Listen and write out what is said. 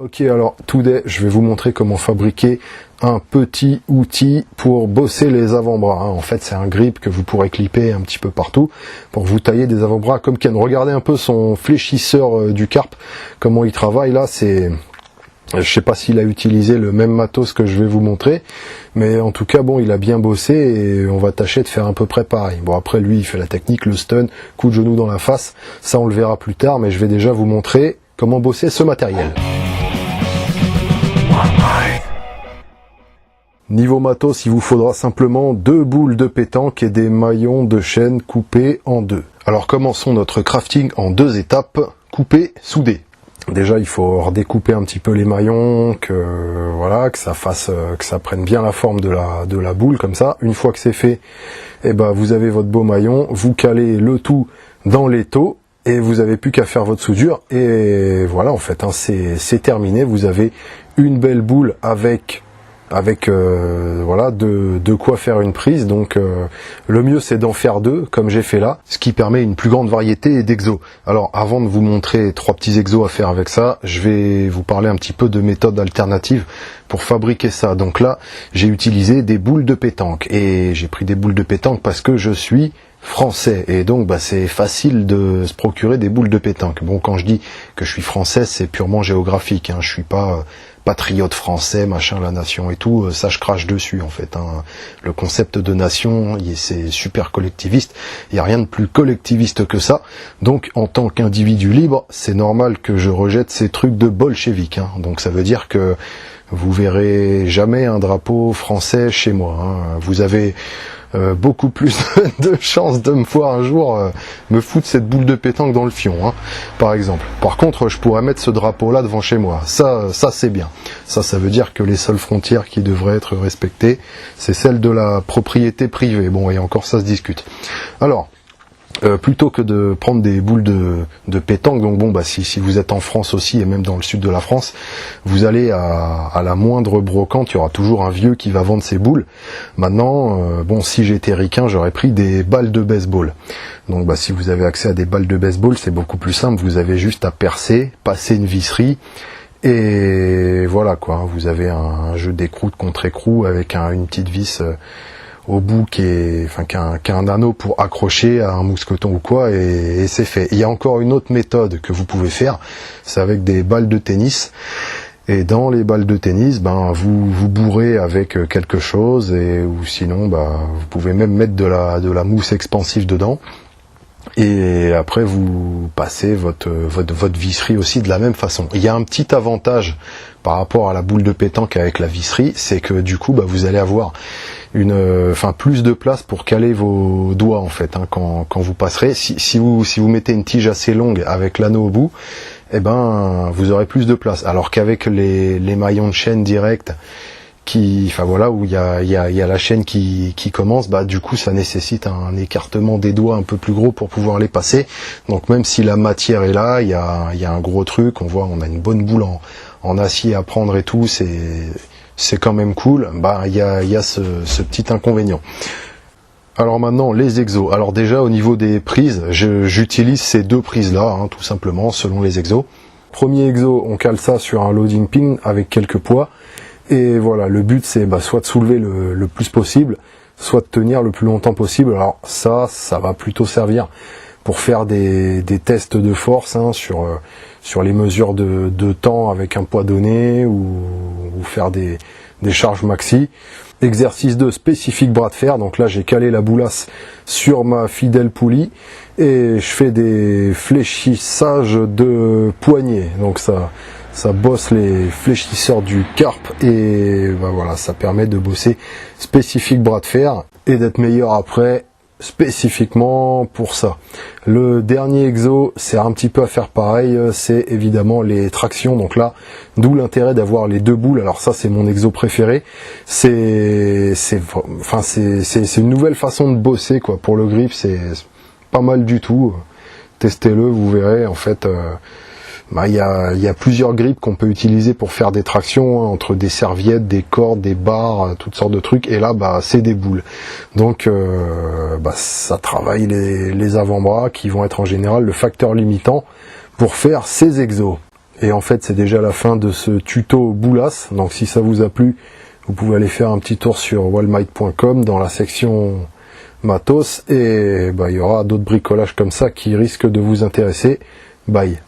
Ok, alors today, je vais vous montrer comment fabriquer un petit outil pour bosser les avant-bras. En fait, c'est un grip que vous pourrez clipper un petit peu partout pour vous tailler des avant-bras comme Ken. Regardez un peu son fléchisseur du carpe, comment il travaille là. Je sais pas s'il a utilisé le même matos que je vais vous montrer, mais en tout cas, bon, il a bien bossé et on va tâcher de faire à peu près pareil. Bon, après, lui, il fait la technique, le stun, coup de genou dans la face. Ça, on le verra plus tard, mais je vais déjà vous montrer comment bosser ce matériel. Niveau matos, il vous faudra simplement 2 boules de pétanque et des maillons de chaîne coupés en deux. Alors commençons notre crafting en 2 étapes, couper, souder. Déjà il faut redécouper un petit peu les maillons, que ça prenne bien la forme de la boule comme ça. Une fois que c'est fait, vous avez votre beau maillon, vous calez le tout dans l'étau. Et vous n'avez plus qu'à faire votre soudure, et voilà, en fait, c'est terminé. Vous avez une belle boule avec de quoi faire une prise. Donc le mieux c'est d'en faire 2 comme j'ai fait là, ce qui permet une plus grande variété d'exos. Alors avant de vous montrer 3 petits exos à faire avec ça, je vais vous parler un petit peu de méthodes alternatives pour fabriquer ça. Donc là j'ai utilisé des boules de pétanque, et j'ai pris des boules de pétanque parce que je suis français, et donc c'est facile de se procurer des boules de pétanque. Bon, quand je dis que je suis français, c'est purement géographique, je suis pas patriote français, machin, la nation et tout, ça je crache dessus en fait. Le concept de nation, c'est super collectiviste, il n'y a rien de plus collectiviste que ça. Donc en tant qu'individu libre, c'est normal que je rejette ces trucs de bolcheviques. Donc ça veut dire que vous verrez jamais un drapeau français chez moi. Vous avez beaucoup plus de chances de me voir un jour me foutre cette boule de pétanque dans le fion, par exemple. Par contre, je pourrais mettre ce drapeau-là devant chez moi. Ça c'est bien. Ça veut dire que les seules frontières qui devraient être respectées, c'est celle de la propriété privée. Bon, et encore ça se discute. Alors, plutôt que de prendre des boules de pétanque, donc bon, si vous êtes en France aussi, et même dans le sud de la France, vous allez à la moindre brocante, il y aura toujours un vieux qui va vendre ses boules. Maintenant, si j'étais ricain, j'aurais pris des balles de baseball. Donc si vous avez accès à des balles de baseball, c'est beaucoup plus simple, vous avez juste à percer, passer une visserie, et voilà quoi, vous avez un jeu d'écrou contre écrou avec une petite vis au bout qui a un anneau pour accrocher à un mousqueton ou quoi, et c'est fait. Il y a encore une autre méthode que vous pouvez faire, c'est avec des balles de tennis. Et dans les balles de tennis, vous bourrez avec quelque chose, ou sinon vous pouvez même mettre de la mousse expansive dedans. Et après vous passez votre visserie aussi de la même façon. Il y a un petit avantage par rapport à la boule de pétanque avec la visserie, c'est que du coup vous allez avoir plus de place pour caler vos doigts en fait, quand vous passerez. Si vous mettez une tige assez longue avec l'anneau au bout, vous aurez plus de place. Alors qu'avec les maillons de chaîne direct, où il y a la chaîne qui commence, du coup ça nécessite un écartement des doigts un peu plus gros pour pouvoir les passer. Donc même si la matière est là, il y a un gros truc, on a une bonne boule en acier à prendre et tout, c'est quand même cool. Il y a ce petit inconvénient. Alors maintenant les exos. Alors déjà au niveau des prises, j'utilise ces 2 prises là, tout simplement, selon les exos. Premier exo, on cale ça sur un loading pin avec quelques poids. Et voilà, le but c'est soit de soulever le plus possible, soit de tenir le plus longtemps possible. Alors ça va plutôt servir pour faire des tests de force sur les mesures de temps avec un poids donné, ou faire des charges maxi. Exercice 2, spécifique bras de fer. Donc là j'ai calé la boulasse sur ma fidèle poulie et je fais des fléchissages de poignets. Donc ça bosse les fléchisseurs du carpe, et voilà, ça permet de bosser spécifique bras de fer et d'être meilleur après spécifiquement pour ça. Le dernier exo, c'est un petit peu à faire pareil, c'est évidemment les tractions. Donc là, d'où l'intérêt d'avoir les 2 boules. Alors ça c'est mon exo préféré. C'est une nouvelle façon de bosser quoi. Pour le grip, c'est pas mal du tout. Testez-le, vous verrez en fait. Il y a plusieurs grips qu'on peut utiliser pour faire des tractions, entre des serviettes, des cordes, des barres, toutes sortes de trucs, et là c'est des boules. Donc ça travaille les avant-bras qui vont être en général le facteur limitant pour faire ces exos. Et en fait, c'est déjà la fin de ce tuto boulasse. Donc si ça vous a plu, vous pouvez aller faire un petit tour sur wallmite.com dans la section matos, et il y aura d'autres bricolages comme ça qui risquent de vous intéresser. Bye.